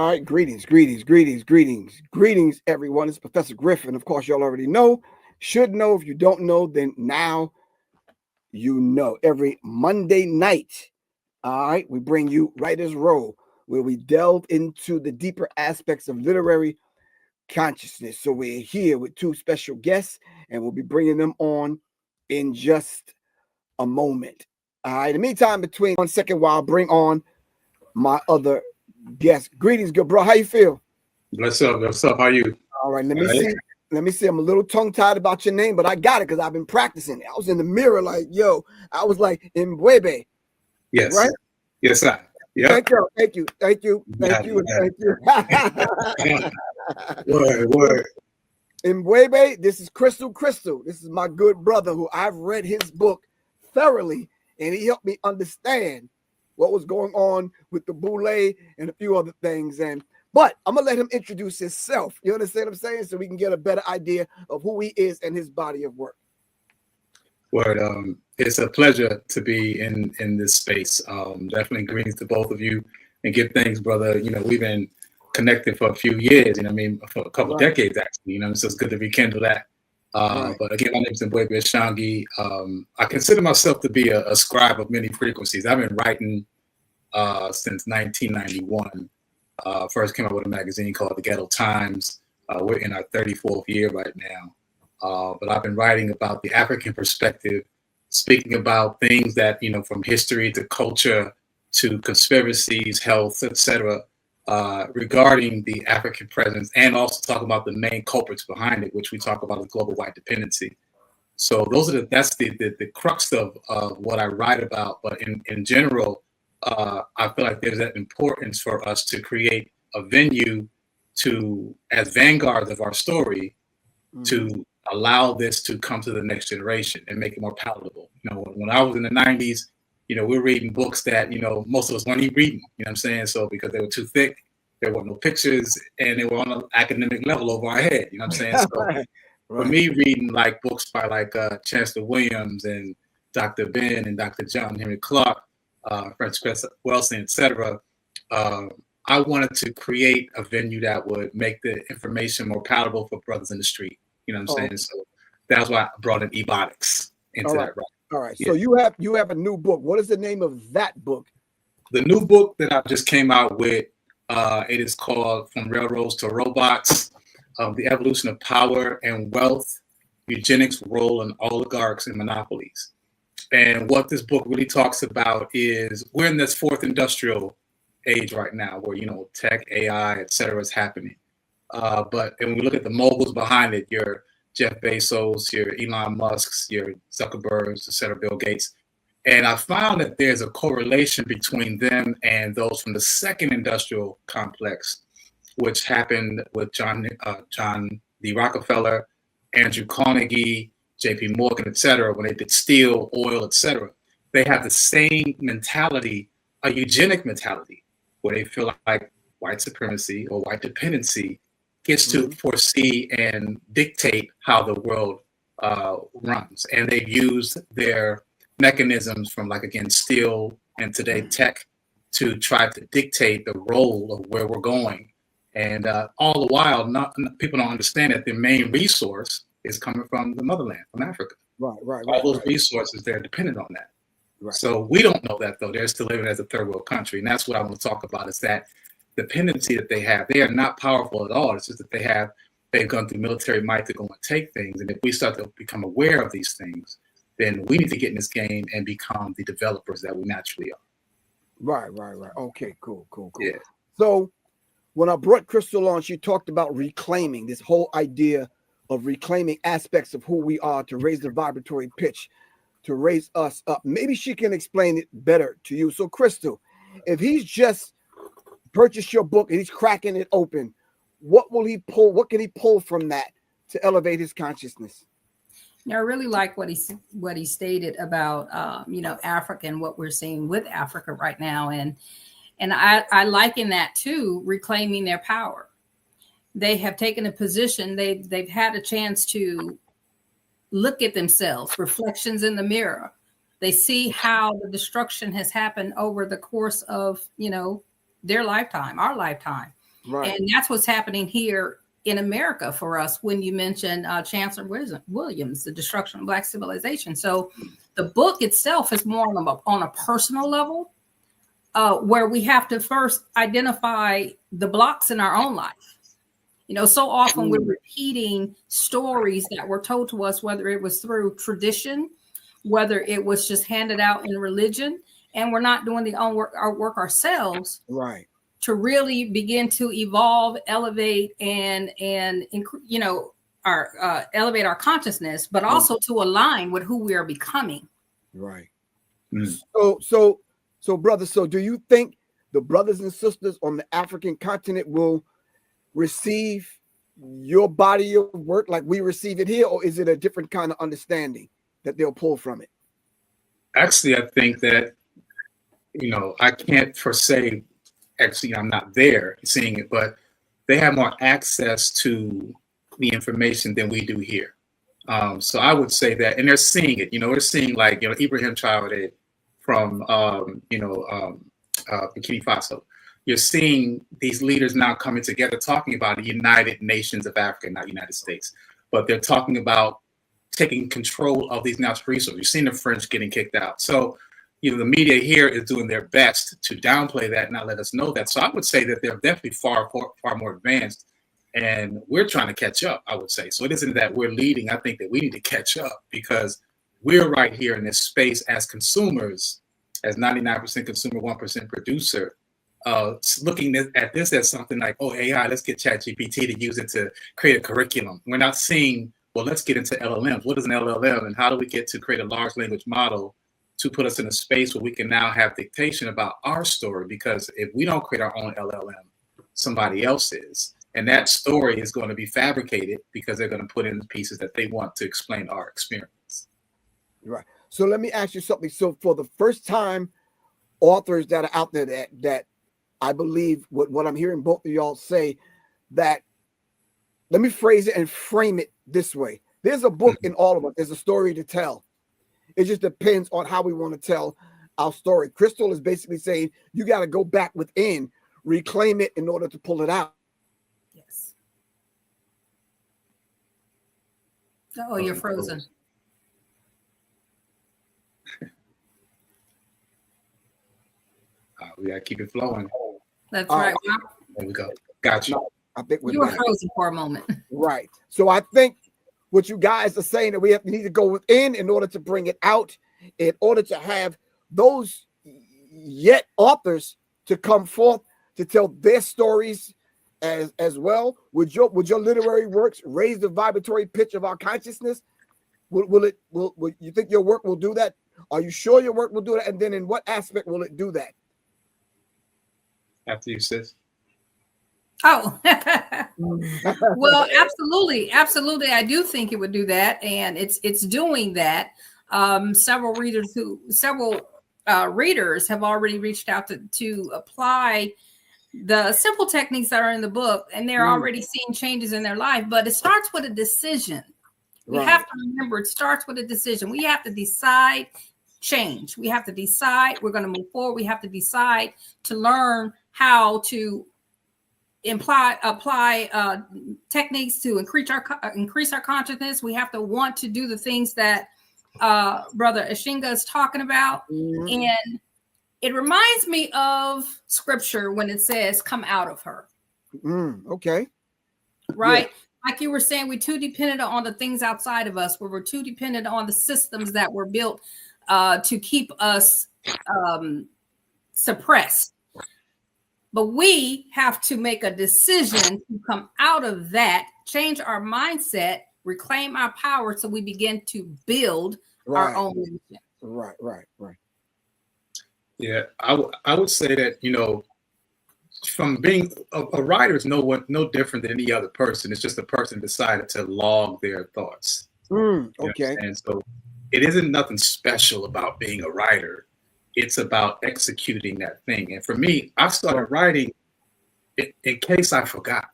All right, greetings, everyone. It's Professor Griff, and of course, y'all already know. Should know. If you don't know, then now you know. Every Monday night, all right, we bring you Writer's Role, where we delve into the deeper aspects of literary consciousness. So we're here with two special guests, and we'll be bringing them on in just a moment. All right. In the meantime, between 1 second, while I bring on my other guest. Greetings, good bro. How you feel? What's up? What's up? How you? All right. Let me see. I'm a little tongue-tied about your name, but I got it because I've been practicing. I was in the mirror like, yo. I was like, Mbwebe. Yes. Right? Yes, sir. Yep. Thank you. Word. Mbwebe, this is Crystal. This is my good brother who I've read his book thoroughly, and he helped me understand what was going on with the boule and a few other things. But I'm gonna let him introduce himself. You understand what I'm saying? So we can get a better idea of who he is and his body of work. Word. It's a pleasure to be in this space. Definitely greetings to both of you, and give thanks, brother. You know, we've been connected for a few years. You know, for a couple decades actually. You know, so it's good to rekindle that. But again, my name is Ishangi. I consider myself to be a scribe of many frequencies. I've been writing since 1991. First came out with a magazine called The Ghetto Times. We're in our 34th year right now. But I've been writing about the African perspective, speaking about things that, you know, from history to culture to conspiracies, health, etc., regarding the African presence, and also talk about the main culprits behind it, which we talk about as global white dependency. So that's the crux of what I write about. But in general, I feel like there's that importance for us to create a venue to, as vanguards of our story, to allow this to come to the next generation and make it more palatable. You know, when I was in the 90s, you know, we're reading books that, you know, most of us weren't even reading, you know what I'm saying? So because they were too thick, there were no pictures, and they were on an academic level over our head, you know what I'm saying? So for me, reading like books by like Chancellor Williams and Dr. Ben and Dr. John Henry Clark, Francis Wilson, etc., I wanted to create a venue that would make the information more palatable for brothers in the street. You know what I'm saying? So that's why I brought in Ebonics into that. All right. Yeah. So you have a new book. What is the name of that book? The new book that I just came out with, it is called From Railroads to Robots, The Evolution of Power and Wealth, Eugenics Role in Oligarchs and Monopolies. And what this book really talks about is we're in this fourth industrial age right now where, you know, tech, AI, et cetera, is happening. But when we look at the moguls behind it, your Jeff Bezos, your Elon Musks, your Zuckerbergs, et cetera, Bill Gates. And I found that there's a correlation between them and those from the second industrial complex, which happened with John D. Rockefeller, Andrew Carnegie, J.P. Morgan, et cetera, when they did steel, oil, et cetera. They have the same mentality, a eugenic mentality, where they feel like white supremacy or white dependency gets to foresee and dictate how the world runs. And they've used their mechanisms from, like, again, steel and today tech to try to dictate the role of where we're going. And all the while, people don't understand that the main resource is coming from the motherland, from Africa. Right. All those resources, they're dependent on that. Right. So we don't know that, though. They're still living as a third world country. And that's what I want to talk about, is that dependency that they have. They are not powerful at all. It's just that they've gone through military might to go and take things. And if we start to become aware of these things, then we need to get in this game and become the developers that we naturally are. Right. Okay, cool. Yeah. So when I brought Crystal on, she talked about reclaiming, this whole idea of reclaiming aspects of who we are to raise the vibratory pitch, to raise us up. Maybe she can explain it better to you. So Crystal, if he's just purchased your book and he's cracking it open, what will he pull? What can he pull from that to elevate his consciousness? I really like what he stated about Africa and what we're seeing with Africa right now, and I liken that to reclaiming their power. They have taken a position. They've had a chance to look at themselves, reflections in the mirror. They see how the destruction has happened over the course of their lifetime, our lifetime. Right. And that's what's happening here in America for us when you mention Chancellor Williams, The Destruction of Black Civilization. So the book itself is more on a personal level, where we have to first identify the blocks in our own life. You know, so often we're repeating stories that were told to us, whether it was through tradition, whether it was just handed out in religion, and we're not doing our work ourselves. Right. To really begin to evolve, elevate, and you know, elevate our consciousness, but also to align with who we are becoming. Right. Mm. So brothers, so do you think the brothers and sisters on the African continent will receive your body of work like we receive it here, or is it a different kind of understanding that they'll pull from it? Actually, I think that, you know, I can't per se, actually, I'm not there seeing it, but they have more access to the information than we do here. So I would say that, and they're seeing it, you know, we're seeing like, you know, Ibrahim Traoré from, Burkina Faso. You're seeing these leaders now coming together talking about the United Nations of Africa, not United States, but they're talking about taking control of these natural resources. You've seen the French getting kicked out. So, you know, the media here is doing their best to downplay that and not let us know that. So I would say that they're definitely far more advanced, and we're trying to catch up, I would say. So it isn't that we're leading. I think that we need to catch up because we're right here in this space as consumers, as 99% consumer, 1% producer, looking at this as something like, oh, AI, let's get ChatGPT to use it to create a curriculum. We're not seeing, well, let's get into LLMs. What is an LLM, and how do we get to create a large language model to put us in a space where we can now have dictation about our story? Because if we don't create our own LLM, somebody else is. And that story is going to be fabricated because they're going to put in the pieces that they want to explain our experience. Right. So let me ask you something. So for the first time, authors that are out there that I believe what I'm hearing both of y'all say, that, let me phrase it and frame it this way. There's a book in all of us. There's a story to tell. It just depends on how we want to tell our story. Crystal is basically saying you got to go back within, reclaim it in order to pull it out. Yes. Oh, you're frozen. We got to keep it flowing. That's right. There we go. Got you. No, I think You were frozen for a moment. Right. So I think what you guys are saying that we need to go within in order to bring it out, in order to have those yet authors to come forth to tell their stories as well. Would your literary works raise the vibratory pitch of our consciousness? Will you think your work will do that? Are you sure your work will do that? And then in what aspect will it do that? After you, sis. Oh, well, absolutely. I do think it would do that, and it's doing that. Several readers have already reached out to apply the simple techniques that are in the book, and they're already seeing changes in their life. But it starts with a decision. We have to remember it starts with a decision. We have to decide change. We have to decide we're going to move forward. We have to decide to learn how to apply techniques to increase our consciousness. We have to want to do the things that Brother Ishangi is talking about. And it reminds me of scripture when it says, come out of her. Okay. Right. Yeah. Like you were saying, we're too dependent on the things outside of us, where we're too dependent on the systems that were built to keep us suppressed. But we have to make a decision to come out of that, change our mindset, reclaim our power, so we begin to build our own movement. Right. Yeah, I would say that, you know, from being a writer is no different than any other person. It's just a person decided to log their thoughts. Okay. And so it isn't nothing special about being a writer. It's about executing that thing. And for me, I started writing in case I forgot.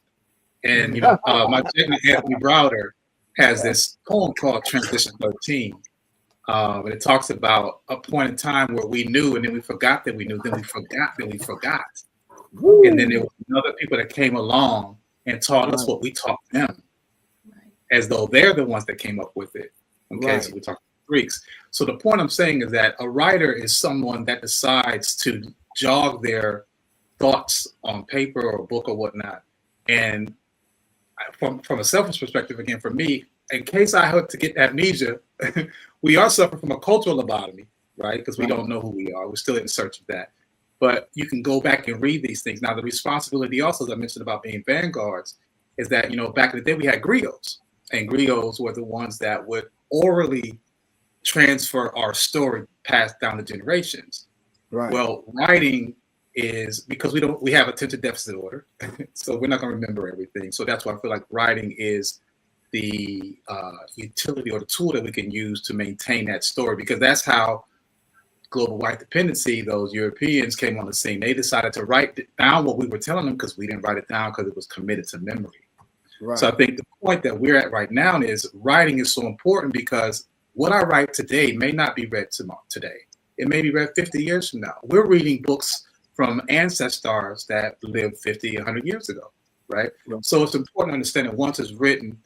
And, you know, my technique, Anthony Browder, has this poem called Transition 13. And it talks about a point in time where we knew, and then we forgot that we knew, then we forgot that we forgot. Woo. And then there were other people that came along and taught us what we taught them, as though they're the ones that came up with it. Okay, so we're talking Greeks. So the point I'm saying is that a writer is someone that decides to jog their thoughts on paper or a book or whatnot. And from a selfish perspective, again, for me, in case I had to get amnesia, we are suffering from a cultural lobotomy, right? Because we don't know who we are. We're still in search of that. But you can go back and read these things. Now, the responsibility also, as I mentioned about being vanguards, is that, you know, back in the day, we had griots. And griots were the ones that would orally transfer our story passed down the generations. Right. Well, writing is, because we have attention deficit disorder, so we're not going to remember everything. So that's why I feel like writing is the utility or the tool that we can use to maintain that story, because that's how global white dependency, those Europeans came on the scene. They decided to write down what we were telling them because we didn't write it down because it was committed to memory. Right. So I think the point that we're at right now is writing is so important, because what I write today may not be read today. It may be read 50 years from now. We're reading books from ancestors that lived 50, 100 years ago, right? So it's important to understand that once it's written,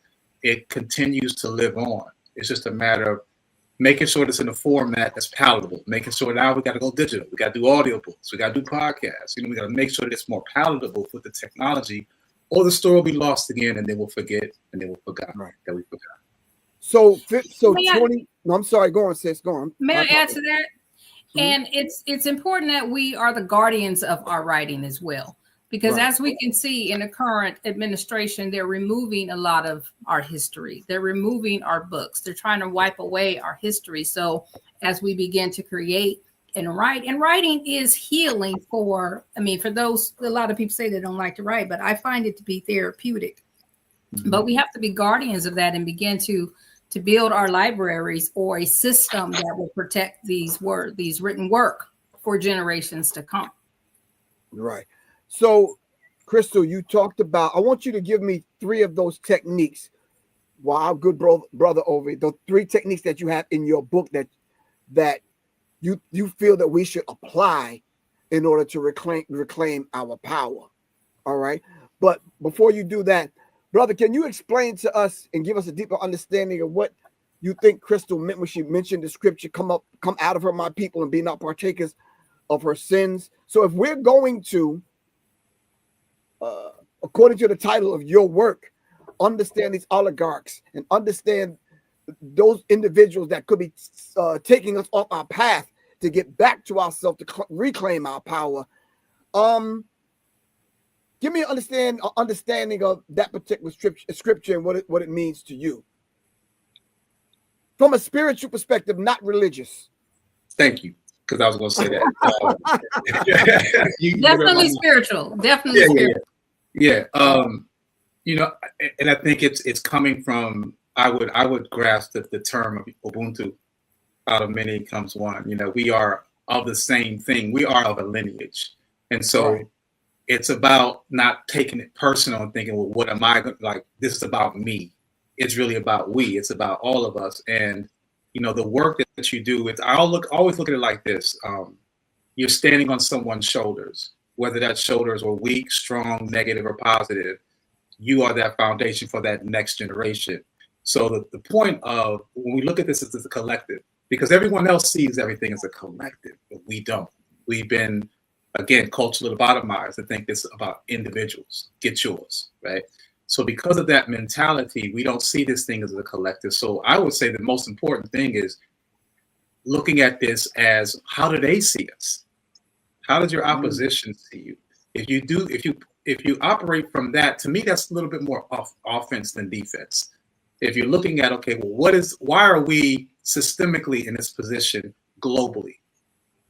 it continues to live on. It's just a matter of making sure it's in a format that's palatable, making sure now we got to go digital. We got to do audiobooks. We got to do podcasts. You know, we got to make sure that it's more palatable with the technology, or the story will be lost again, and then we'll forget, and then we'll forget that we forgot. So 20. No, I'm sorry. Go on, sis. Go on. May I add to that? And it's important that we are the guardians of our writing as well, because as we can see in the current administration, they're removing a lot of our history. They're removing our books. They're trying to wipe away our history. So as we begin to create and writing is healing for those, a lot of people say they don't like to write, but I find it to be therapeutic. But we have to be guardians of that and begin to build our libraries, or a system that will protect these written work for generations to come. Right. So, Crystal, you talked about, I want you to give me 3 of those techniques. Wow, good brother over the 3 techniques that you have in your book that you feel that we should apply in order to reclaim our power. All right. But before you do that, brother, can you explain to us and give us a deeper understanding of what you think Crystal meant when she mentioned the scripture, come out of her, my people, and be not partakers of her sins? So if we're going to, according to the title of your work, understand these oligarchs and understand those individuals that could be taking us off our path to get back to ourselves, to reclaim our power, give me an understanding of that particular scripture and what it means to you. From a spiritual perspective, not religious. Thank you, because I was going to say that. Definitely spiritual. Definitely spiritual. Yeah. You know, and I think it's coming from, I would grasp the term of Ubuntu. Out of many comes one. You know, we are of the same thing. We are of a lineage, and so it's about not taking it personal and thinking, well, what am I like? This is about me. It's really about we. It's about all of us. And you know, the work that you do, always look at it like this. You're standing on someone's shoulders, whether that shoulders are weak, strong, negative, or positive. You are that foundation for that next generation. So the point of when we look at this as a collective, because everyone else sees everything as a collective, but we don't. We've been, again, culturally lobotomized to think this about individuals. Get yours, right? So because of that mentality, we don't see this thing as a collective. So I would say the most important thing is looking at this as, how do they see us? How does your opposition see you? If you operate from that, to me, that's a little bit more offense than defense. If you're looking at, okay, well, why are we systemically in this position globally?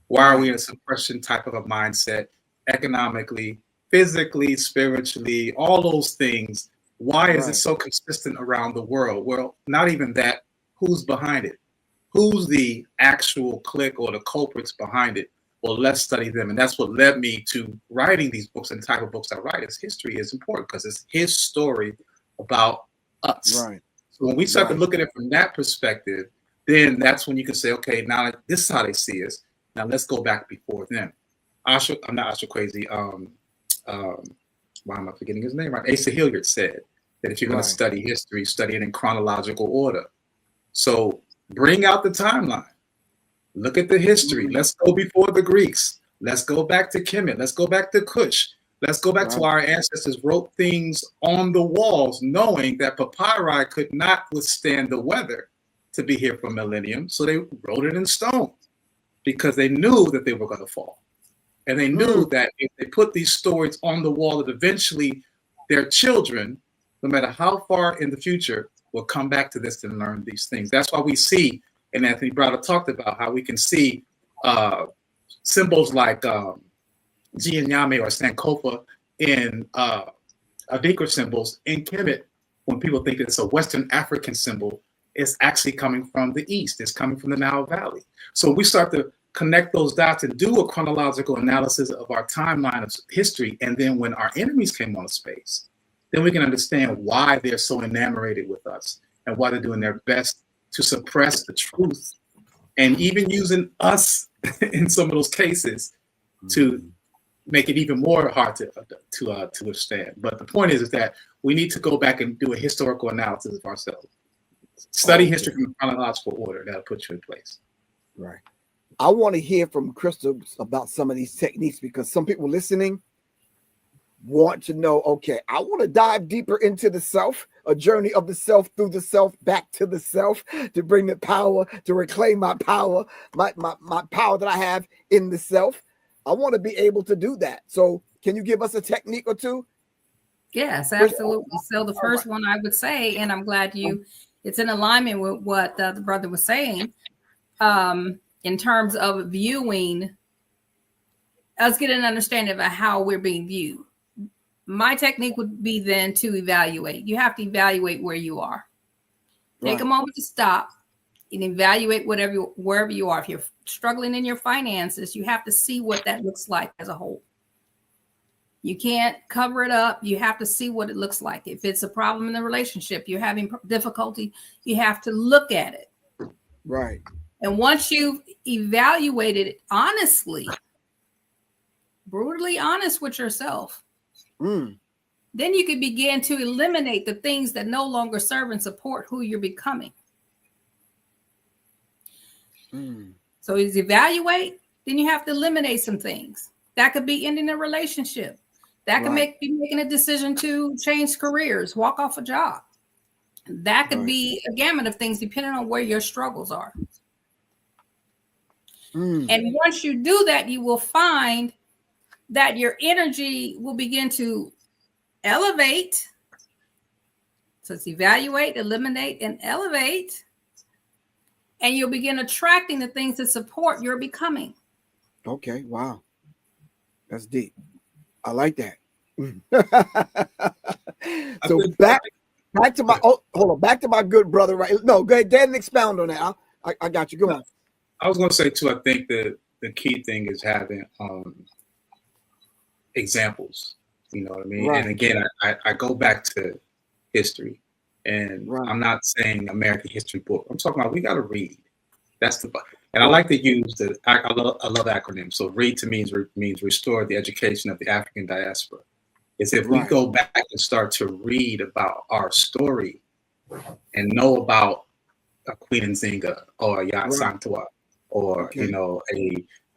Why are we in a suppression type of a mindset, economically, physically, spiritually, all those things? Why is it so consistent around the world? Well, not even that. Who's behind it? Who's the actual clique or the culprits behind it? Well, let's study them. And that's what led me to writing these books, and the type of books I write. Is history is important because it's his story about us. Right. So when we start to look at it from that perspective, then that's when you can say, okay, now this is how they see us. Now let's go back before them. I'm not Asha crazy. why am I forgetting his name? Right, Asa Hilliard said that if you're going to study history, study it in chronological order. So bring out the timeline. Look at the history. Let's go before the Greeks. Let's go back to Kemet. Let's go back to Kush. Let's go back to our ancestors wrote things on the walls, knowing that papyri could not withstand the weather to be here for millennium. So they wrote it in stone because they knew that they were going to fall. And they knew that if they put these stories on the wall, that eventually their children, no matter how far in the future, will come back to this and learn these things. That's why we see, and Anthony Browder talked about how we can see symbols like Gianyame or Sankofa in Adikra symbols in Kemet. When people think it's a Western African symbol, it's actually coming from the East. It's coming from the Nile Valley. So we start to connect those dots and do a chronological analysis of our timeline of history. And then when our enemies came on space, then we can understand why they're so enamored with us and why they're doing their best to suppress the truth and even using us in some of those cases to make it even more hard to withstand. But the point is that we need to go back and do a historical analysis of ourselves. Study history from chronological order. That'll put you in place. Right. I want to hear from Crystal about some of these techniques because some people listening want to know, okay, I want to dive deeper into the self, a journey of the self through the self, back to the self, to bring the power, to reclaim my power, my power that I have in the self. I want to be able to do that. So can you give us a technique or two? Yes, absolutely. So the first one I would say, and I'm glad it's in alignment with what the brother was saying, in terms of viewing, us get an understanding of how we're being viewed. My technique would be then to evaluate. You have to evaluate where you are. Take a moment to stop and evaluate wherever you are. If you're struggling in your finances, you have to see what that looks like as a whole. You can't cover it up. You have to see what it looks like. If it's a problem in the relationship, you're having difficulty, you have to look at it. Right. And once you've evaluated it honestly, brutally honest with yourself, then you can begin to eliminate the things that no longer serve and support who you're becoming. So as you evaluate, then you have to eliminate some things. That could be ending a relationship. That could be making a decision to change careers, walk off a job. That could be a gamut of things depending on where your struggles are. And once you do that, you will find that your energy will begin to elevate. So it's evaluate, eliminate, and elevate. And you'll begin attracting the things that support your becoming. Okay. Wow. That's deep. I like that. So back to my back to my good brother, right? No, go ahead and expound on that. I got you. Go on. I was going to say too, I think that the key thing is having examples. You know what I mean? And again, I go back to history, and I'm not saying American history book. I'm talking about we got to read. That's the and I like to use I love acronyms. So read to me means restore the education of the African diaspora. It's if we go back and start to read about our story and know about a Queen Nzinga or a Yat Santua or you know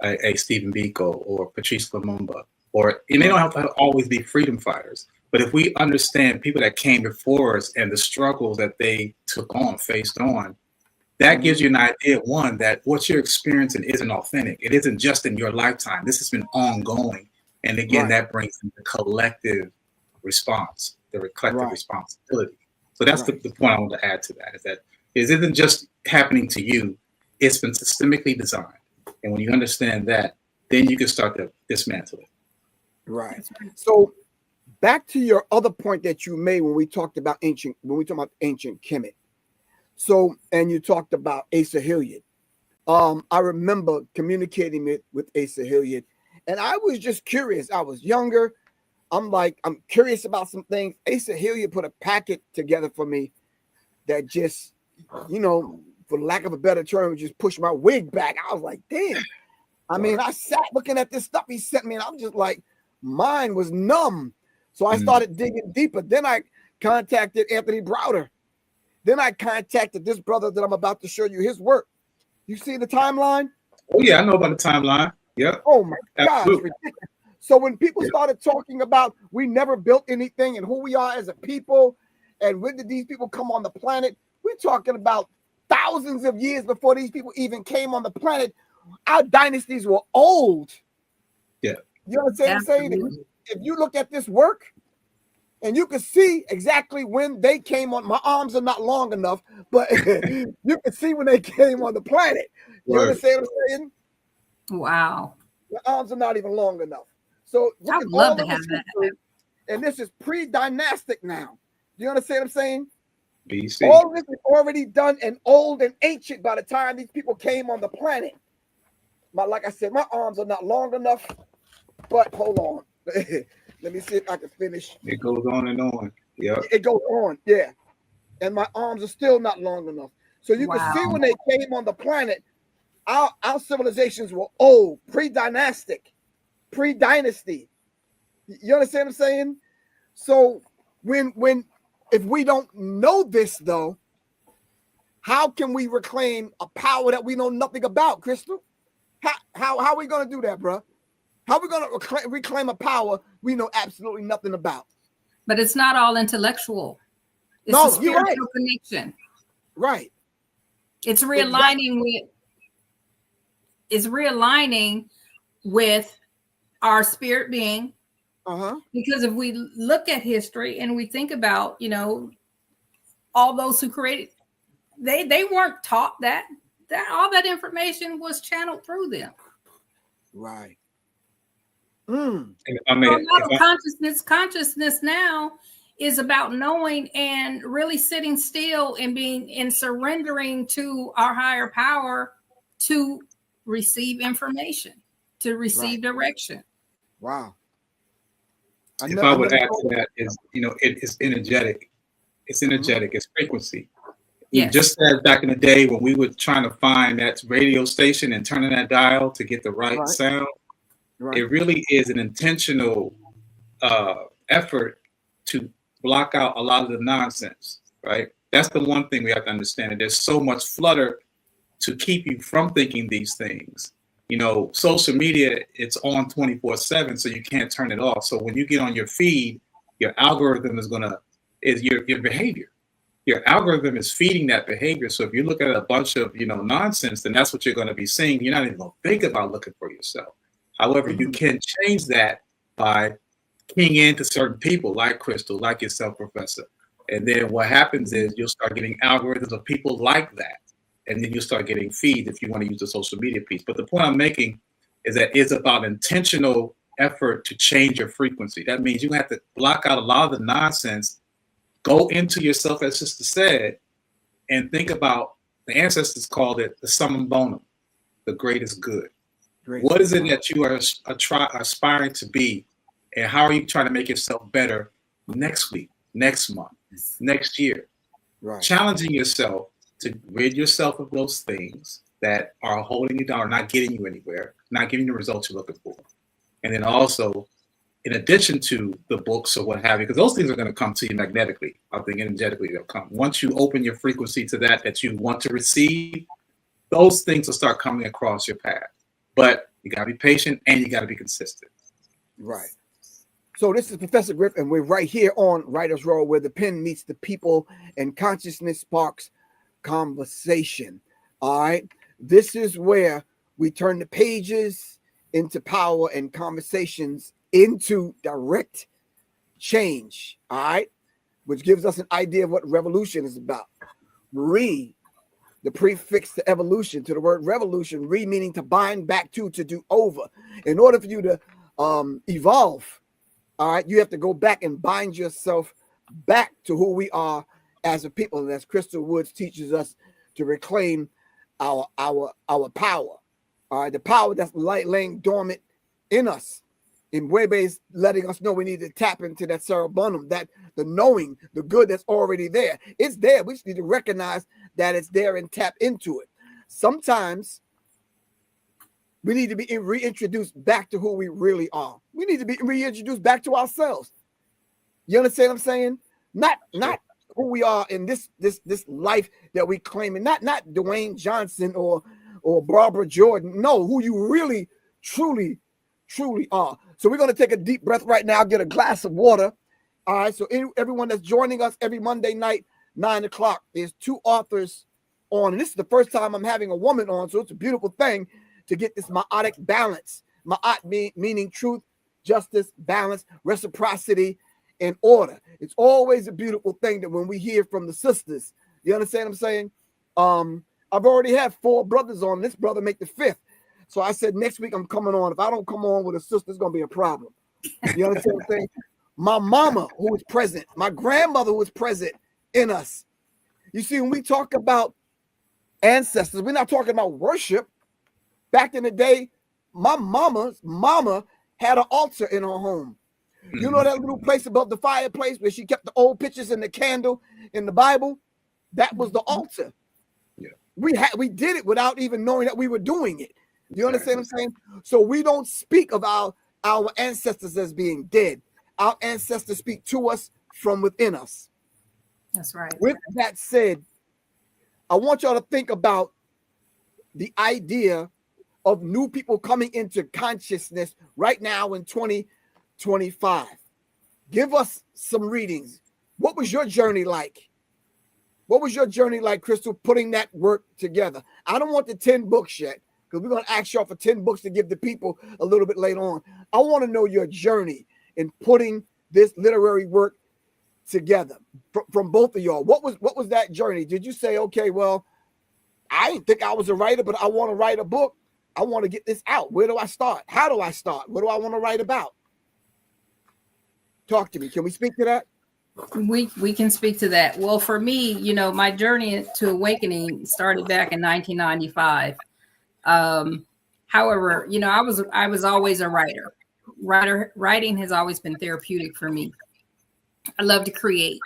a Stephen Biko or Patrice Lumumba and they don't have to always be freedom fighters. But if we understand people that came before us and the struggles that they faced on, that gives you an idea, one, that what you're experiencing isn't authentic. It isn't just in your lifetime. This has been ongoing. And again, that brings in the collective response, the collective responsibility. So that's the point I want to add to that, is that it isn't just happening to you. It's been systemically designed. And when you understand that, then you can start to dismantle it. Right. So back to your other point that you made when we talked about ancient Kemet. So, and you talked about Asa Hilliard. I remember communicating with Asa Hilliard, and I was just curious. I was younger. I'm curious about some things. Asa Hilliard put a packet together for me that just, for lack of a better term, just pushed my wig back. I was like, damn. I mean, I sat looking at this stuff he sent me, and I'm just like, mine was numb. So I started digging deeper. Then I contacted Anthony Browder. Then I contacted this brother that I'm about to show you his work. You see the timeline? Oh yeah, I know about the timeline. Yeah. Oh my God, it's Absolutely. ridiculous. So when people started talking about we never built anything and who we are as a people, and when did these people come on the planet, we're talking about thousands of years before these people even came on the planet. Our dynasties were old. Yeah. You understand what I'm saying? If you look at this work, and you can see exactly when they came on. My arms are not long enough, but you can see when they came on the planet. You understand what I'm saying? Wow. The arms are not even long enough. So I would love to have that. history, and this is pre-dynastic now. Do you understand what I'm saying? BC. All of this is already done and old and ancient by the time these people came on the planet. Like I said, my arms are not long enough, but hold on. Let me see if I can finish. It goes on and on. Yeah. It goes on, yeah. And my arms are still not long enough. So you can see when they came on the planet, our civilizations were old, pre-dynastic, pre-dynasty. You understand what I'm saying? So if we don't know this though, how can we reclaim a power that we know nothing about, Crystal? How are we going to do that, bro? How are we going to reclaim a power we know absolutely nothing about? But it's not all intellectual. It's No, a spiritual you're right. connection. Right. It's realigning with our spirit being. Because if we look at history and we think about, all those who created, they weren't taught that all that information was channeled through them. Right. I mean, So a lot of consciousness now is about knowing and really sitting still and surrendering to our higher power to receive information, to receive direction. Wow. If I would add to that is, it is energetic. It's energetic. It's frequency. Yes. Just as back in the day when we were trying to find that radio station and turning that dial to get the right sound, it really is an intentional effort to block out a lot of the nonsense, right? That's the one thing we have to understand. That there's so much flutter to keep you from thinking these things. Social media, it's on 24/7, so you can't turn it off. So when you get on your feed, your algorithm is your behavior. Your algorithm is feeding that behavior. So if you look at a bunch of, nonsense, then that's what you're going to be seeing. You're not even going to think about looking for yourself. However, you can change that by keying into certain people like Crystal, like yourself, Professor. And then what happens is you'll start getting algorithms of people like that. And then you'll start getting feeds if you want to use the social media piece. But the point I'm making is that it's about intentional effort to change your frequency. That means you have to block out a lot of the nonsense, go into yourself, as Sister said, and think about, the ancestors called it the summum bonum, the greatest good. What is it that you are aspiring to be, and how are you trying to make yourself better next week, next month, next year? Right. Challenging yourself to rid yourself of those things that are holding you down, or not getting you anywhere, not giving you the results you're looking for. And then also, in addition to the books or what have you, because those things are going to come to you magnetically. I think energetically they'll come. Once you open your frequency to that you want to receive, those things will start coming across your path. But you got to be patient and you got to be consistent. Right. So this is Professor Griff, and we're right here on Writer's Role, where the pen meets the people and consciousness sparks conversation. All right. This is where we turn the pages into power and conversations into direct change. All right. Which gives us an idea of what revolution is about. The prefix to evolution, to the word revolution, meaning to bind back to do over. In order for you to evolve, all right, you have to go back and bind yourself back to who we are as a people. And as Crystal Woods teaches us, to reclaim our power. All right, the power that's laying dormant in us. In ways letting us know we need to tap into that cerebellum, that the knowing, the good that's already there. It's there. We just need to recognize that it's there and tap into it. Sometimes We need to be reintroduced back to who we really are. We need to be reintroduced back to ourselves. You understand what I'm saying? Not who we are in this life that we claim, and not Dwayne Johnson or Barbara Jordan. No, who you really, truly are. So we're going to take a deep breath right now, get a glass of water. All right. So everyone that's joining us every Monday night, 9 o'clock, there's 2 authors on. And this is the first time I'm having a woman on. So it's a beautiful thing to get this meiotic balance. Ma'at meaning truth, justice, balance, reciprocity, and order. It's always a beautiful thing that when we hear from the sisters, you understand what I'm saying? I've already had 4 brothers on. This brother make the 5th. So I said, next week I'm coming on. If I don't come on with a sister, it's going to be a problem. You understand what I'm saying? My mama who was present, my grandmother who was present in us. You see, when we talk about ancestors, we're not talking about worship. Back in the day, my mama's mama had an altar in her home. You know that little place above the fireplace where she kept the old pictures and the candle in the Bible? That was the altar. Yeah. We did it without even knowing that we were doing it. You understand what I'm saying? So we don't speak of our ancestors as being dead. Our ancestors speak to us from within us. That's right. With that said, I want y'all to think about the idea of new people coming into consciousness right now in 2025. Give us some readings. What was your journey like? What was your journey like, Crystal, putting that work together? I don't want the 10 books yet, because we're going to ask y'all for 10 books to give the people a little bit later on. I want to know your journey in putting this literary work together from both of y'all. What was that journey? Did you say, okay, well, I didn't think I was a writer, but I want to write a book. I want to get this out. Where do I start? How do I start? What do I want to write about? Talk to me. Can we speak to that? We can speak to that. Well, for me, my journey to awakening started back in 1995. However, I was always a writer. Writing has always been therapeutic for me. I love to create.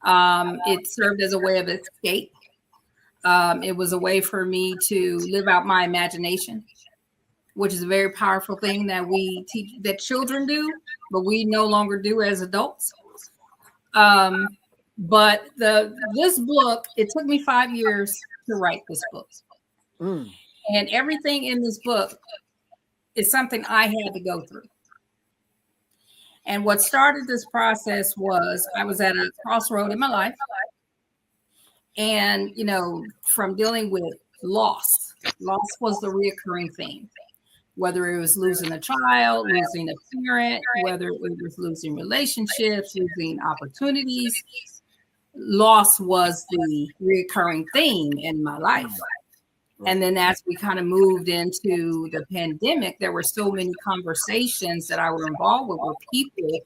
It served as a way of escape. It was a way for me to live out my imagination, which is a very powerful thing that we teach, that children do, but we no longer do as adults. But this book, it took me 5 years to write this book. And everything in this book is something I had to go through. And what started this process was I was at a crossroad in my life. And, from dealing with loss was the reoccurring theme. Whether it was losing a child, losing a parent, whether it was losing relationships, losing opportunities, loss was the reoccurring theme in my life. And then as we kind of moved into the pandemic, there were so many conversations that I was involved with where people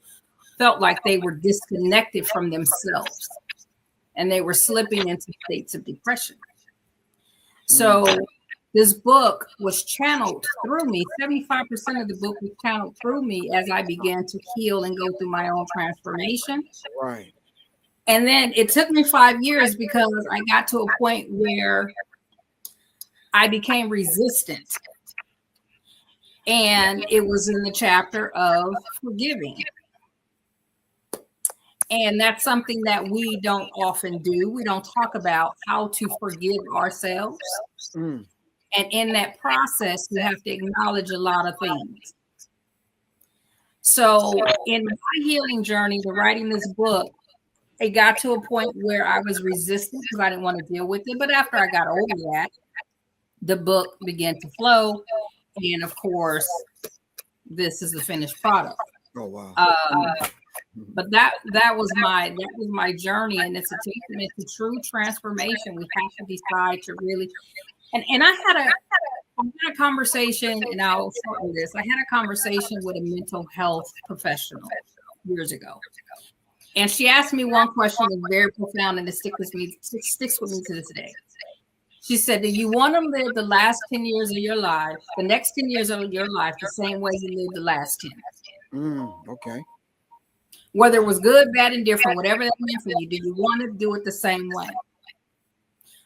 felt like they were disconnected from themselves and they were slipping into states of depression. So this book was channeled through me. 75% of the book was channeled through me as I began to heal and go through my own transformation. Right. And then it took me 5 years because I got to a point where I became resistant. And it was in the chapter of forgiving. And that's something that we don't often do. We don't talk about how to forgive ourselves. And in that process, you have to acknowledge a lot of things. So in my healing journey to writing this book, it got to a point where I was resistant because I didn't want to deal with it. But after I got over that, the book began to flow. And of course, this is the finished product. Oh, wow. But that was my journey, and it's a true transformation. We have to decide to really, and I had a conversation, and I'll shorten this. I had a conversation with a mental health professional years ago, and she asked me one question that was very profound, and it sticks with me to this day. She said, "Do you want to live the last 10 years of your life, the next 10 years of your life, the same way you lived the last 10?" Okay. Whether it was good, bad, and different, whatever that meant for you, do you want to do it the same way?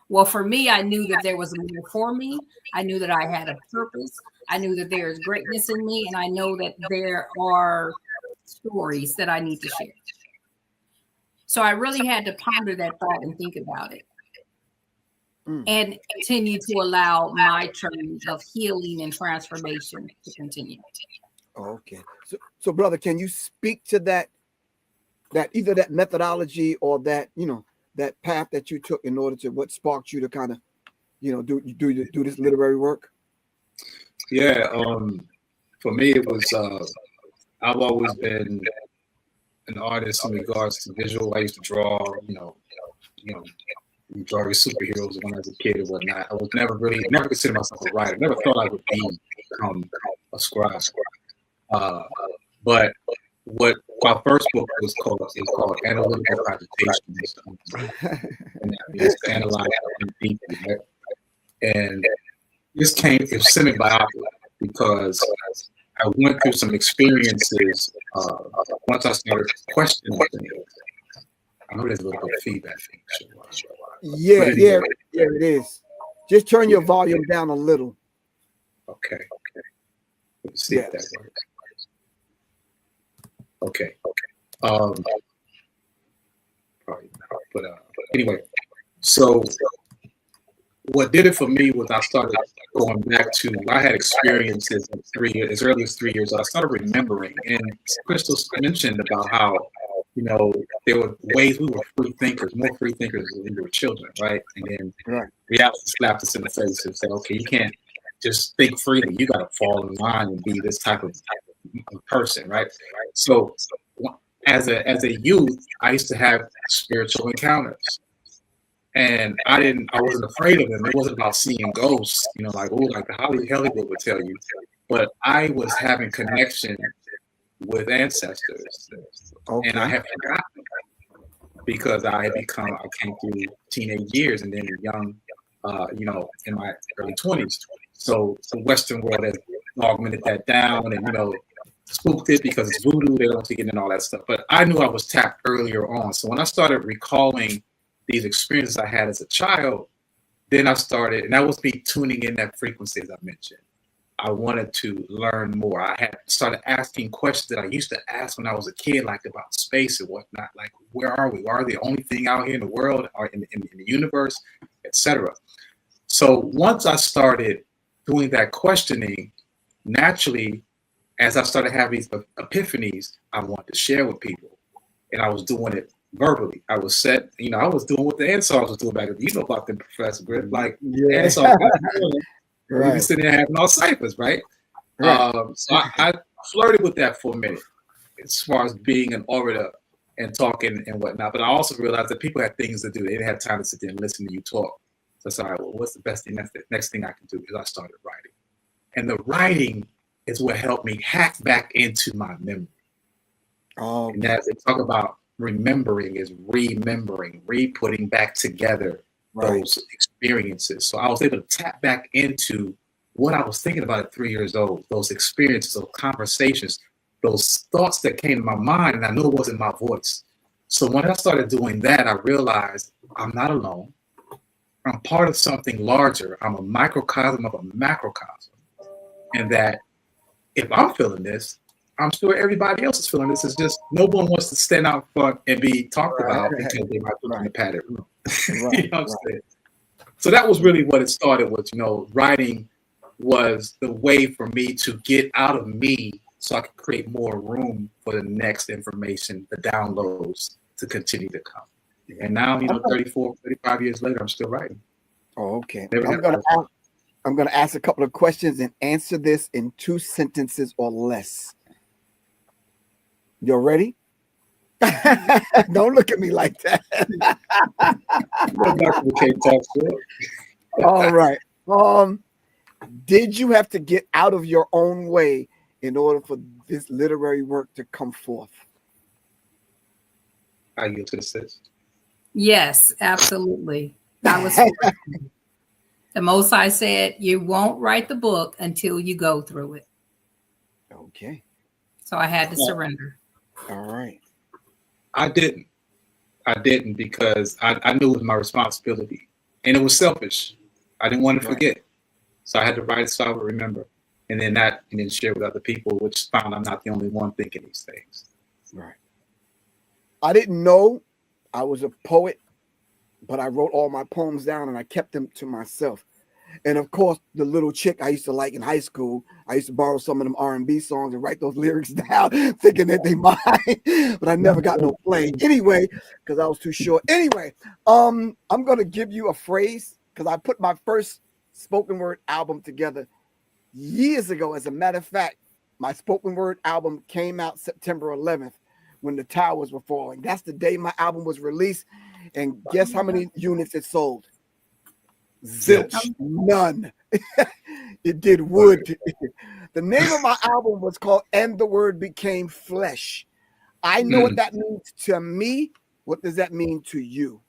Well, for me, I knew that there was more for me. I knew that I had a purpose. I knew that there is greatness in me, and I know that there are stories that I need to share. So I really had to ponder that thought and think about it. And continue to allow my journey of healing and transformation to continue. Okay. So brother, can you speak to that either that methodology or that, that path that you took in order to what sparked you to kind of, do this literary work? Yeah. For me, it was, I've always been an artist in regards to visual. I used to draw, draw superheroes when I was a kid or whatnot. I was never considered myself a writer. Never thought I would become a scribe. But what my first book was called Analytical Cogitations. And it's to analyze and think, right? And this it was semi-biopic because I went through some experiences once I started questioning things. I know there's a little bit of feedback. Yeah, anyway. Yeah, it is. Just turn your volume down a little. Okay. Let's see if that works. Okay. Probably not, but anyway. So what did it for me was I started going back to, I had experiences as early as 3 years. I started remembering, and Crystal mentioned about how, there were ways we were free thinkers, more free thinkers when we were children, right? And then reality slapped us in the face and said, okay, you can't just think freely. You got to fall in line and be this type of person, right? So as a youth, I used to have spiritual encounters. And I wasn't afraid of them. It wasn't about seeing ghosts, like the Hollywood would tell you. But I was having connection with ancestors. Okay. And I had forgotten because I came through teenage years and then young, in my early 20s. So the Western world has augmented that down and, spooked it because it's voodoo. They don't take it and all that stuff. But I knew I was tapped earlier on. So when I started recalling these experiences I had as a child, then I started, and that was me tuning in that frequency, as I mentioned. I wanted to learn more. I had started asking questions that I used to ask when I was a kid, like about space and whatnot, like where are we? Are we the only thing out here in the world or in the universe, etc. So once I started doing that questioning, naturally, as I started having these epiphanies, I wanted to share with people, and I was doing it verbally. I was I was doing what the Ansars was doing back then. You know about them, Professor Griff, like Ansars. Right. We be sitting there having all ciphers, right? So I flirted with that for a minute, as far as being an orator and talking and whatnot. But I also realized that people had things to do. They didn't have time to sit there and listen to you talk. So I said, all right, well, what's the best thing? The next thing I can do is I started writing. And the writing is what helped me hack back into my memory. Oh, and as they talk about remembering is remembering, re-putting back together those experiences. So I was able to tap back into what I was thinking about at 3 years old, those experiences, those conversations, those thoughts that came to my mind, and I knew it wasn't my voice. So when I started doing that, I realized I'm not alone. I'm part of something larger. I'm a microcosm of a macrocosm. And that if I'm feeling this, I'm sure everybody else is feeling this. It's just no one wants to stand out front and be talked about because they might be in a padded room. You know what I'm saying? So that was really what it started with. Writing was the way for me to get out of me so I could create more room for the next information, the downloads to continue to come. And now, 34, 35 years later, I'm still writing. Oh, okay. I'm going to ask a couple of questions and answer this in 2 sentences or less. You're ready? Don't look at me like that. All right. Did you have to get out of your own way in order for this literary work to come forth? I yield to the sis. Yes, absolutely. I was the Most High said, you won't write the book until you go through it. Okay. So I had to surrender. All right. I didn't because I knew it was my responsibility, and it was selfish. I didn't want to forget. So I had to write it so I would remember. and then that, and then share with other people, which found I'm not the only one thinking these things. Right. I didn't know I was a poet, but I wrote all my poems down and I kept them to myself. And of course, the little chick I used to like in high school, I used to borrow some of them R&B songs and write those lyrics down, thinking that they mine, but I never got no play anyway, because I was too short. Anyway, I'm gonna give you a phrase because I put my first spoken word album together years ago. As a matter of fact, my spoken word album came out September 11th when the towers were falling. That's the day my album was released, and guess how many units it sold? Zilch, none. It did wood. The name of my album was called "And the Word Became Flesh." I know what that means to me. What does that mean to you?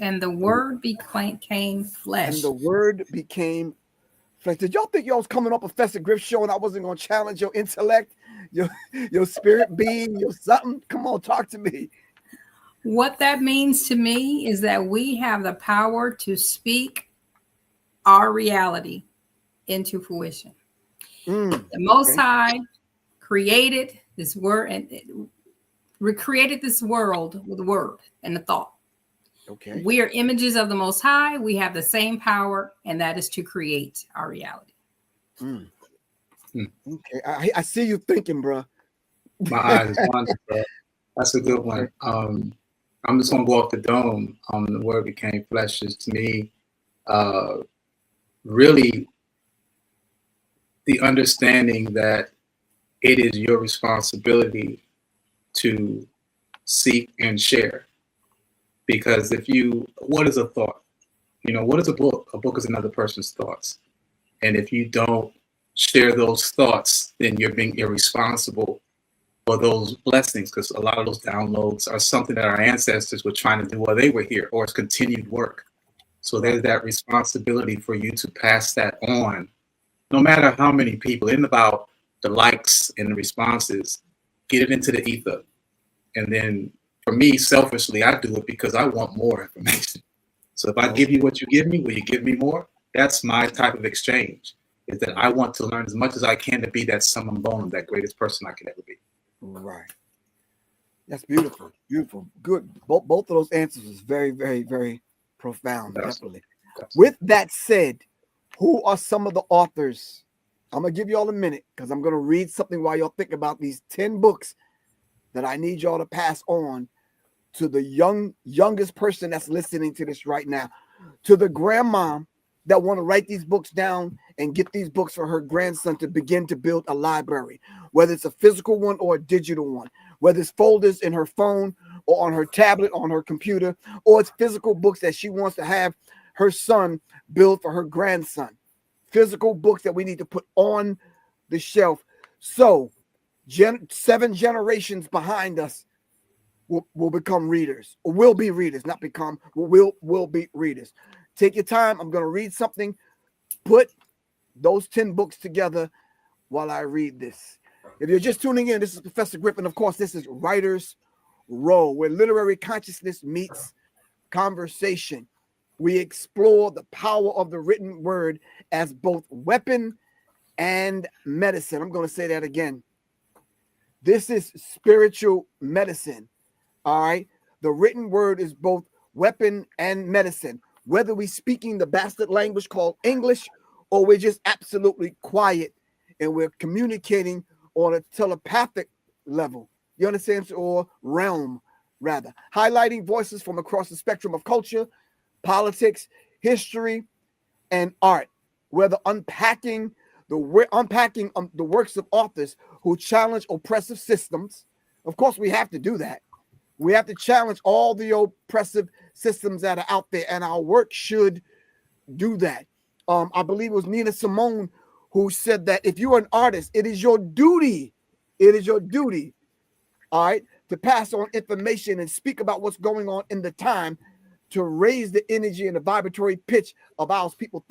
And the word became flesh. And the word became flesh. Did y'all think y'all was coming up a Professor Griff show and I wasn't going to challenge your intellect, your spirit being, your something? Come on, talk to me. What that means to me is that we have the power to speak our reality into fruition. The Most High created this word and recreated this world with a word and a thought. Okay. We are images of the Most High. We have the same power, and that is to create our reality. Okay. I see you thinking, bro. My eyes wandering, bro. That's a good one. I'm just gonna go off the dome. The word became flesh is to me really the understanding that it is your responsibility to seek and share. Because what is a thought? What is a book? A book is another person's thoughts. And if you don't share those thoughts, then you're being irresponsible for those blessings, because a lot of those downloads are something that our ancestors were trying to do while they were here, or it's continued work. So there's that responsibility for you to pass that on, no matter how many people. It isn't about the likes and the responses. Get it into the ether. And then for me, selfishly, I do it because I want more information. So if I give you what you give me, will you give me more? That's my type of exchange, is that I want to learn as much as I can to be that summum bonum, that greatest person I can ever be. Right. That's beautiful. Beautiful. Good. Both of those answers is very, very, very profound. Definitely. With that said, who are some of the authors? I'm going to give you all a minute because I'm going to read something while y'all think about these 10 books that I need y'all to pass on to the youngest person that's listening to this right now, to the grandma that want to write these books down and get these books for her grandson to begin to build a library, whether it's a physical one or a digital one, whether it's folders in her phone or on her tablet, on her computer, or it's physical books that she wants to have her son build for her grandson, physical books that we need to put on the shelf. So 7 generations behind us will become readers, or will be readers, not become, will be readers. Take your time. I'm going to read something. Put those 10 books together while I read this. If you're just tuning in, this is Professor Griff, and of course, this is Writer's Role, where literary consciousness meets conversation. We explore the power of the written word as both weapon and medicine. I'm going to say that again. This is spiritual medicine. All right. The written word is both weapon and medicine. Whether we're speaking the bastard language called English, or we're just absolutely quiet and we're communicating on a telepathic level, you understand, or realm, rather, highlighting voices from across the spectrum of culture, politics, history, and art, whether unpacking the works of authors who challenge oppressive systems. Of course, we have to do that. We have to challenge all the oppressive systems that are out there, and our work should do that. I believe it was Nina Simone who said that if you're an artist, it is your duty, all right, to pass on information and speak about what's going on in the time, to raise the energy and the vibratory pitch of our people's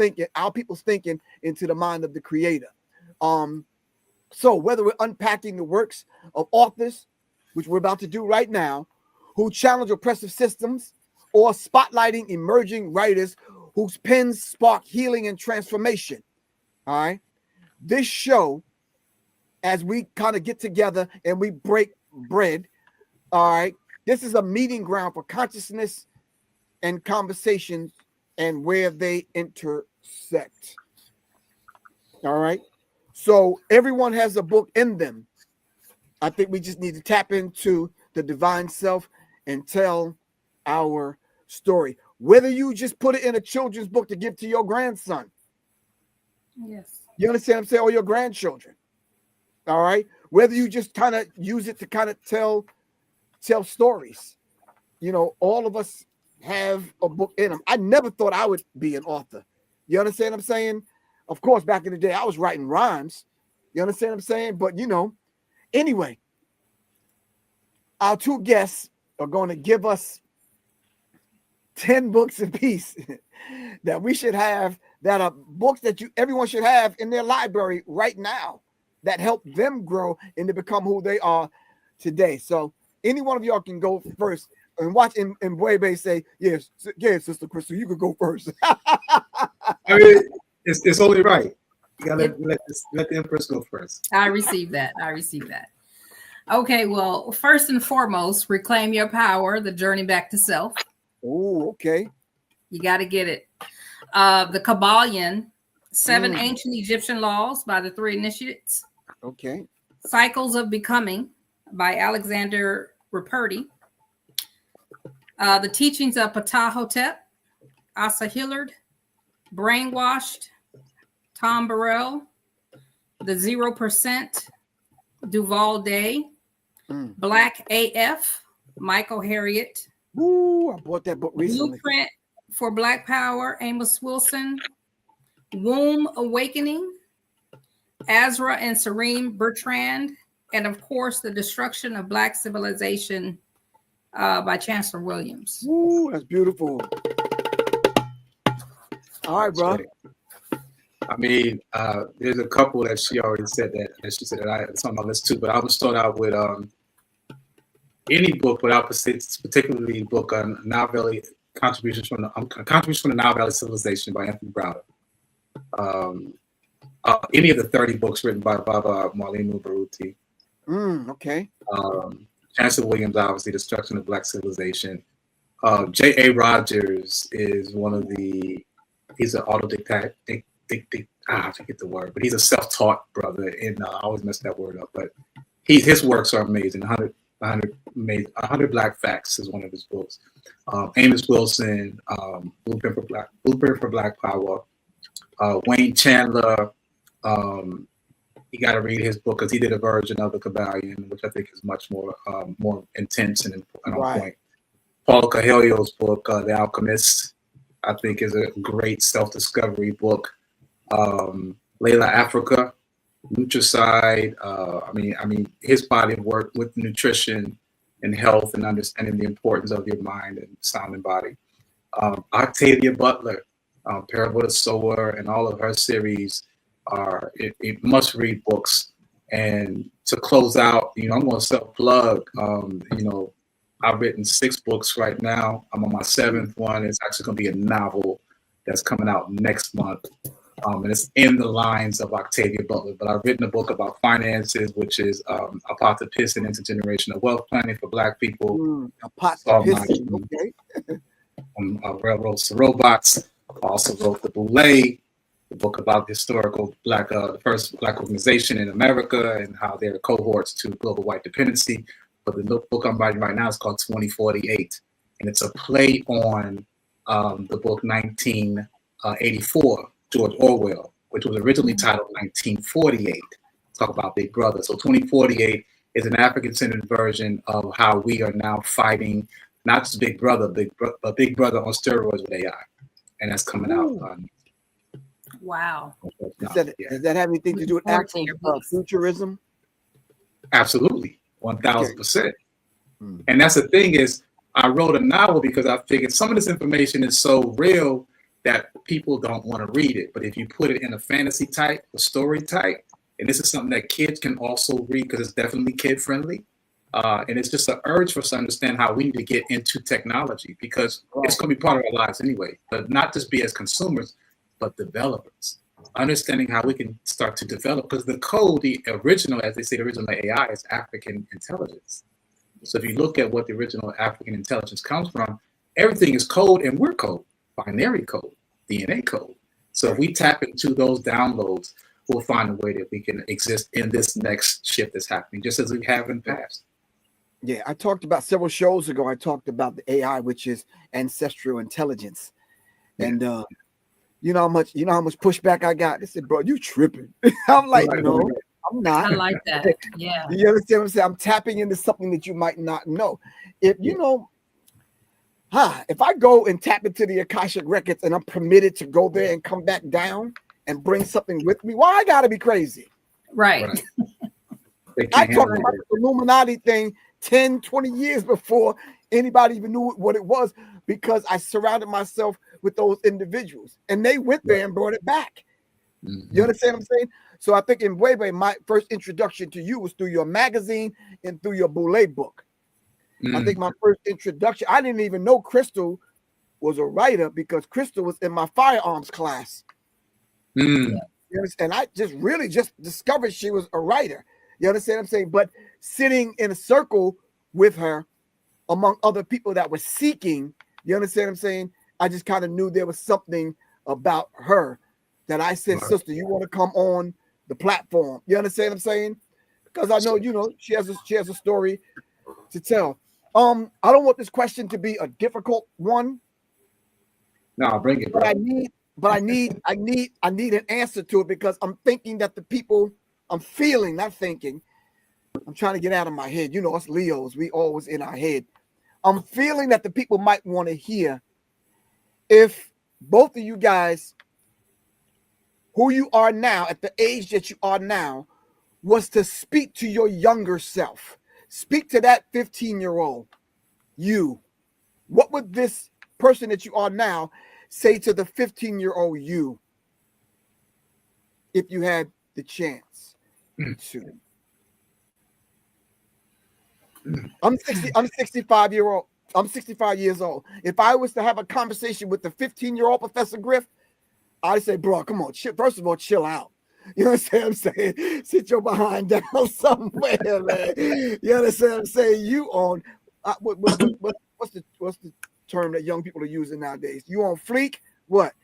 thinking into the mind of the creator. So whether we're unpacking the works of authors, which we're about to do right now, who challenge oppressive systems, or spotlighting emerging writers whose pens spark healing and transformation, All right. This show, as we kind of get together and we break bread, all right, this is a meeting ground for consciousness and conversations and where they intersect. All right. So everyone has a book in them. I think we just need to tap into the divine self and tell our story. Whether you just put it in a children's book to give to your grandson. Yes. You understand what I'm saying? Or your grandchildren. All right. Whether you just kind of use it to kind of tell stories. You know, all of us have a book in them. I never thought I would be an author. You understand what I'm saying? Of course, back in the day, I was writing rhymes. You understand what I'm saying? But, you know, anyway, our two guests are going to give us 10 books apiece that we should have, that are books that everyone should have in their library right now that help them grow and to become who they are today. So any one of y'all can go first and watch and Webe say, yes, Sister Crystal, you could go first. I mean, it's only right. You gotta let the Empress go first. I received that. Okay, well, first and foremost, Reclaim Your Power, The Journey Back to Self. Oh, okay. You got to get it. The Kabbalion, 7 Ancient Egyptian Laws by the 3 Initiates. Okay. Cycles of Becoming by Alexander Ripperty. The Teachings of Ptah Hotep, Asa Hillard. Brainwashed, Tom Burrell. The 0%, Duval Day. Black AF, Michael Harriot. Ooh, I bought that book recently. Blueprint for Black Power, Amos Wilson. Womb Awakening, Azra and Serene Bertrand. And of course, The Destruction of Black Civilization by Chancellor Williams. Ooh, that's beautiful. All right, bro. I mean, there's a couple that she already said that she said that it's on my list too. But I would start out with any book, but I would say particularly the book on Nile Valley Contributions from the Nile Valley Civilization by Anthony Browder. Any of the 30 books written by Baba Marlene Baruti. Okay. Chancellor Williams, obviously, Destruction of Black Civilization. J.A. Rogers is he's an autodidact. I forget the word, but he's a self-taught brother, and I always mess that word up. But his works are amazing. 100 Black Facts is one of his books. Amos Wilson, Blueprint for Black Power. Wayne Chandler, you got to read his book because he did a version of the Kabbalion, which I think is much more intense and on point. Paulo Coelho's book, The Alchemist, I think is a great self-discovery book. Layla Africa, Nutricide. I mean, his body of work with nutrition and health and understanding the importance of your mind and sound and body. Octavia Butler, Parable of the Sower, and all of her series are must-read books. And to close out, I'm going to self-plug. I've written 6 books right now. I'm on my 7th one. It's actually going to be a novel that's coming out next month. And it's in the lines of Octavia Butler. But I've written a book about finances, which is Apocalypse and Intergenerational Wealth Planning for Black people. Okay. Railroads to Robots. I also wrote The Boule, the book about the historical the first Black organization in America and how they're cohorts to global white dependency. But the book I'm writing right now is called 2048. And it's a play on the book 1984, George Orwell, which was originally titled 1948. Talk about Big Brother. So 2048 is an African-centered version of how we are now fighting not just Big Brother, but Big Brother on steroids with AI. And that's coming out. Wow. Does that have anything to do with actual futurism? Absolutely. 1000%. And that's the thing is, I wrote a novel because I figured some of this information is so real that people don't want to read it. But if you put it in a fantasy type, a story type, and this is something that kids can also read because it's definitely kid friendly. And it's just an urge for us to understand how we need to get into technology because it's going to be part of our lives anyway, but not just be as consumers, but developers. understanding how we can start to develop, because the code, the original, as they say, the original AI is African intelligence. So if you look at what the original African intelligence comes from, everything is code, and we're code, binary code, DNA code. So if we tap into those downloads, we'll find a way that we can exist in this next shift that's happening, just as we have in the past. Yeah, I talked about several shows ago. I talked about the AI, which is ancestral intelligence, and you know how much pushback I got. They said, "Bro, you tripping?" I'm like, "No, I'm not." I like that. Yeah. You understand what I'm saying? I'm tapping into something that you might not know. If you know, if I go and tap into the Akashic records and I'm permitted to go there and come back down and bring something with me, why I gotta be crazy? Right. I talked about the Illuminati thing 10, 20 years before anybody even knew what it was, because I surrounded myself with those individuals and they went there and brought it back. You understand what I'm saying? So I think in Webe, my first introduction to you was through your magazine and through your Boule book. I think my first introduction, I didn't even know Crystal was a writer because Crystal was in my firearms class. You understand? I just discovered she was a writer. You understand what I'm saying? But sitting in a circle with her among other people that were seeking, you understand what I'm saying? I just kind of knew there was something about her that I said, sister, you want to come on the platform? You understand what I'm saying? Because I know, she has a story to tell. I don't want this question to be a difficult one. No, bring it. But I need an answer to it, because I'm thinking that the people, I'm feeling, not thinking. I'm trying to get out of my head. Us Leos, we always in our head. I'm feeling that the people might want to hear if both of you guys, who you are now, at the age that you are now, was to speak to your younger self, speak to that 15-year-old you, what would this person that you are now say to the 15-year-old you if you had the chance to? I'm 65 years old. If I was to have a conversation with the 15-year-old Professor Griff, I'd say, bro, come on, first of all, chill out. You understand what I'm saying? Sit your behind down somewhere, man. You understand what I'm saying? You on what's the term that young people are using nowadays? You on fleek? What?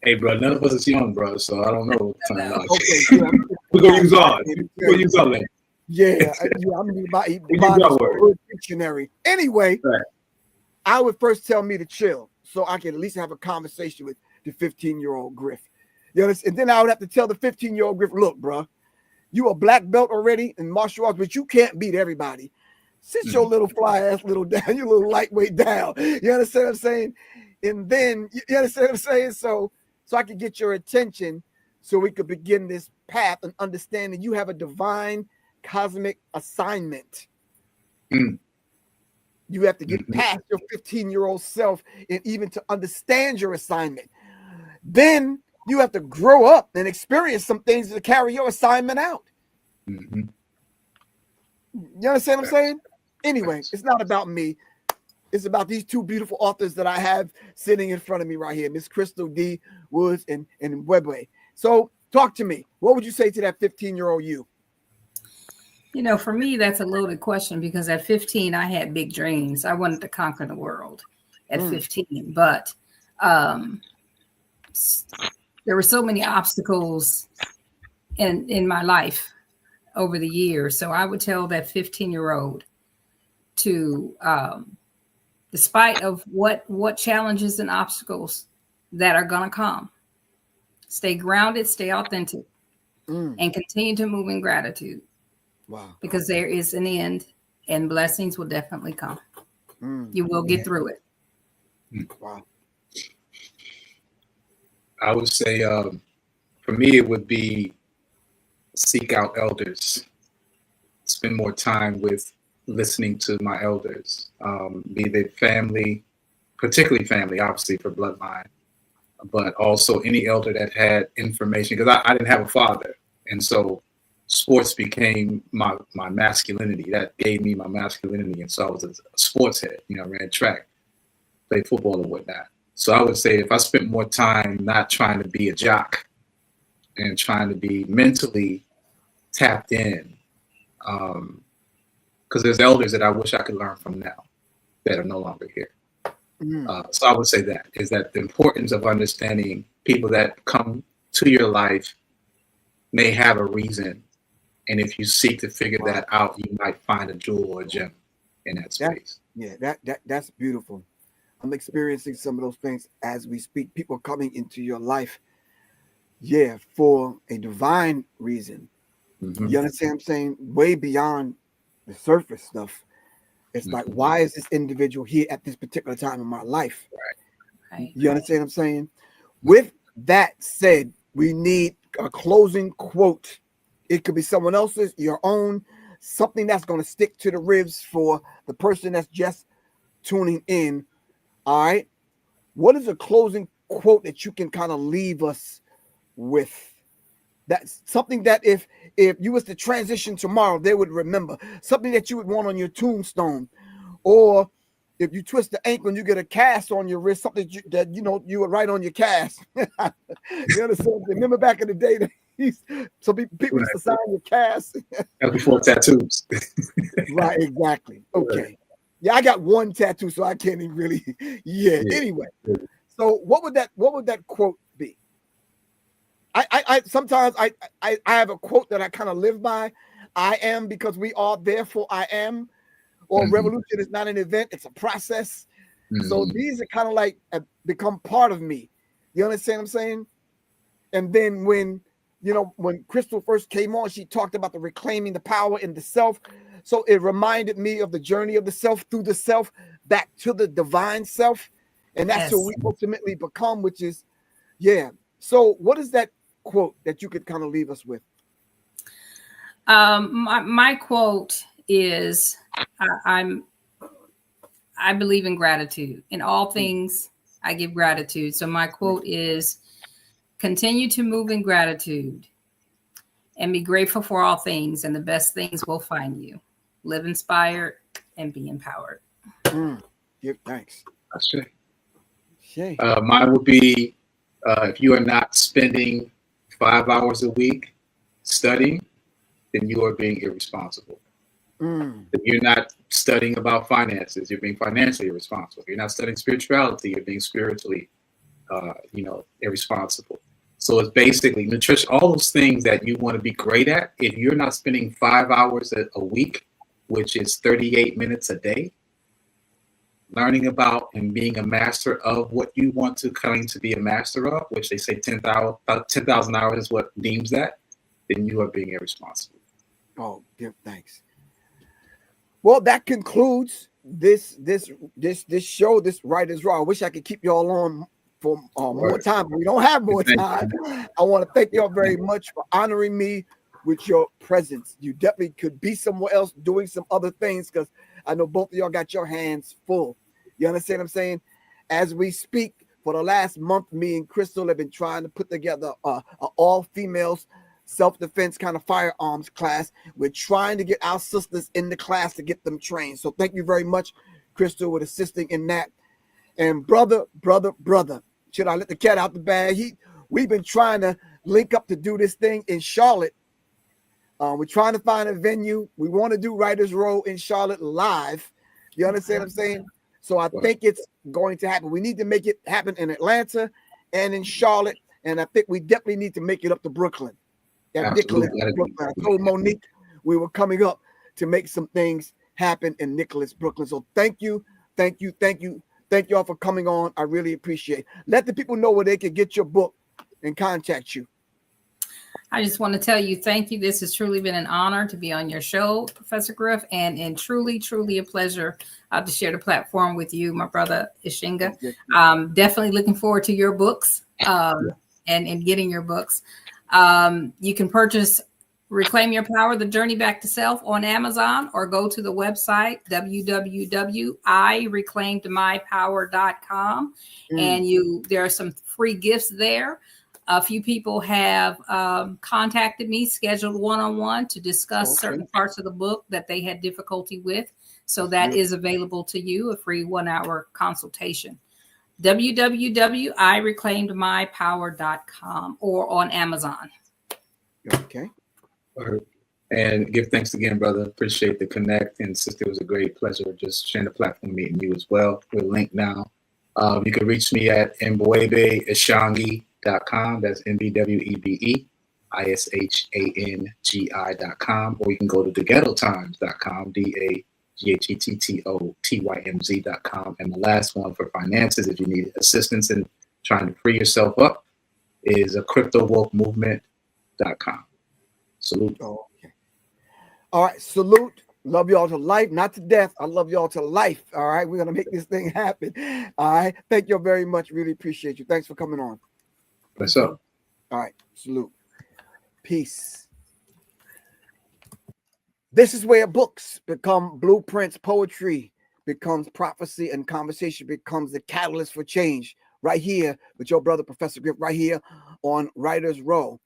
Hey, bro, none of us is young, bro, so I don't know. Okay, yeah, we're gonna use ours. We're gonna use our language. Yeah, I'm about the dictionary. Anyway, I would first tell me to chill so I can at least have a conversation with the 15-year-old Griff. You understand? And then I would have to tell the 15-year-old Griff, look, bro, you a black belt already in martial arts, but you can't beat everybody. Sit your little fly ass little down, your little lightweight down. You understand what I'm saying? And then, you understand what I'm saying? So I could get your attention so we could begin this path and understanding you have a divine cosmic assignment. You have to get past your 15-year-old self and even to understand your assignment. Then you have to grow up and experience some things to carry your assignment out. You understand what I'm saying? Anyway, it's not about me. It's about these two beautiful authors that I have sitting in front of me right here, Miss Crystal D. Woods and Webway. So talk to me. What would you say to that 15-year-old you? For me, that's a loaded question, because at 15, I had big dreams. I wanted to conquer the world at 15, but there were so many obstacles in my life over the years. So I would tell that 15-year-old to, despite of what challenges and obstacles that are going to come, stay grounded, stay authentic, and continue to move in gratitude. Wow. Because there is an end, and blessings will definitely come. You will get through it. Wow. I would say, for me, it would be seek out elders, spend more time with listening to my elders, be they family, particularly family, obviously for bloodline, but also any elder that had information, because I didn't have a father. And so sports became my masculinity. That gave me my masculinity. And so I was a sports head, ran track, played football and whatnot. So I would say if I spent more time not trying to be a jock, and trying to be mentally tapped in. Because there's elders that I wish I could learn from now that are no longer here. So I would say that is that the importance of understanding people that come to your life may have a reason. And if you seek to figure that out, you might find a jewel or a gem in that space. That's beautiful. I'm experiencing some of those things as we speak. People coming into your life, for a divine reason. You understand what I'm saying? Way beyond the surface stuff. It's like, why is this individual here at this particular time in my life? Right. You understand what I'm saying? With that said, we need a closing quote. It could be someone else's, your own, something that's going to stick to the ribs for the person that's just tuning in. All right. What is a closing quote that you can kind of leave us with? That's something that if you was to transition tomorrow, they would remember. Something that you would want on your tombstone. Or if you twist the ankle and you get a cast on your wrist, something that you would write on your cast. You understand? Remember back in the day that so people used to sign your cast. That before tattoos. Right, exactly. Okay. Yeah, I got one tattoo, so I can't even really. Anyway. So what would that quote be? I sometimes I have a quote that I kind of live by. I am because we are, therefore I am. Or revolution is not an event, it's a process. So these are kind of like become part of me. You understand what I'm saying? And then when Crystal first came on, she talked about the reclaiming the power in the self. So it reminded me of the journey of the self through the self back to the divine self. And that's who we ultimately become, which is, So what is that quote that you could kind of leave us with? My quote is, I believe in gratitude. In all things, I give gratitude. So my quote is, continue to move in gratitude and be grateful for all things, and the best things will find you. Live inspired and be empowered. Give thanks. That's right. Mine would be, if you are not spending 5 hours a week studying, then you are being irresponsible. If you're not studying about finances, you're being financially irresponsible. If you're not studying spirituality, you're being spiritually, irresponsible. So it's basically nutrition, all those things that you want to be great at. If you're not spending 5 hours a week, which is 38 minutes a day, learning about and being a master of what you want to claim to be a master of, which they say 10,000 hours is what deems that, then you are being irresponsible. Oh, give thanks. Well, that concludes this show, this Writers Raw. I wish I could keep y'all on for more time, but we don't have more time. I want to thank y'all very much for honoring me with your presence. You definitely could be somewhere else doing some other things, because I know both of y'all got your hands full. You understand what I'm saying? As we speak, for the last month, me and Crystal have been trying to put together an all-females self-defense kind of firearms class. We're trying to get our sisters in the class to get them trained. So thank you very much, Crystal, with assisting in that. And brother, should I let the cat out the bag? We've been trying to link up to do this thing in Charlotte. We're trying to find a venue. We want to do Writers Role in Charlotte live. You understand what I'm saying? So I think it's going to happen. We need to make it happen in Atlanta and in Charlotte. And I think we definitely need to make it up to Brooklyn. Brooklyn. I told Monique we were coming up to make some things happen in Nicholas, Brooklyn. So thank you all for coming on. I really appreciate it. Let the people know where they can get your book and contact you. I just want to tell you, thank you. This has truly been an honor to be on your show, Professor Griff, and truly a pleasure to share the platform with you, my brother Ishangi. Definitely looking forward to your books and getting your books. You can purchase Reclaim Your Power, The Journey Back to Self on Amazon, or go to the website, www.ireclaimedmypower.com. And there are some free gifts there. A few people have contacted me, scheduled one-on-one to discuss certain parts of the book that they had difficulty with. So that is available to you, a free 1-hour consultation. www.ireclaimedmypower.com or on Amazon. Okay. Word. And give thanks again, brother. Appreciate the connect. And sister, it was a great pleasure just sharing the platform, meeting you as well. We're linked now. You can reach me at mbwebe.ishangi.com. That's mbwebeiShangi.com. Or you can go to theghettotimes.com, DAGHETTOTYMZ.com. And the last one for finances, if you need assistance in trying to free yourself up, is a cryptowokemovement.com. Salute. Oh, okay. All right. Salute. Love y'all to life, not to death. I love y'all to life. All right. We're going to make this thing happen. All right. Thank you very much. Really appreciate you. Thanks for coming on. What's up? All right. Salute. Peace. This is where books become blueprints, poetry becomes prophecy, and conversation becomes the catalyst for change. Right here with your brother, Professor Griff, right here on Writer's Row.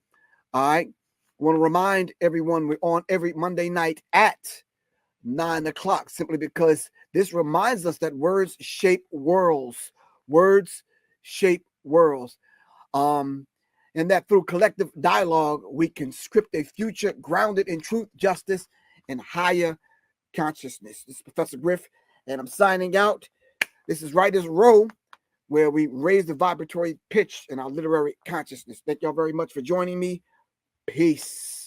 All right. I want to remind everyone we're on every Monday night at 9 o'clock, simply because this reminds us that words shape worlds. Words shape worlds. And that through collective dialogue, we can script a future grounded in truth, justice, and higher consciousness. This is Professor Griff, and I'm signing out. This is Writer's Row, where we raise the vibratory pitch in our literary consciousness. Thank y'all very much for joining me. Peace.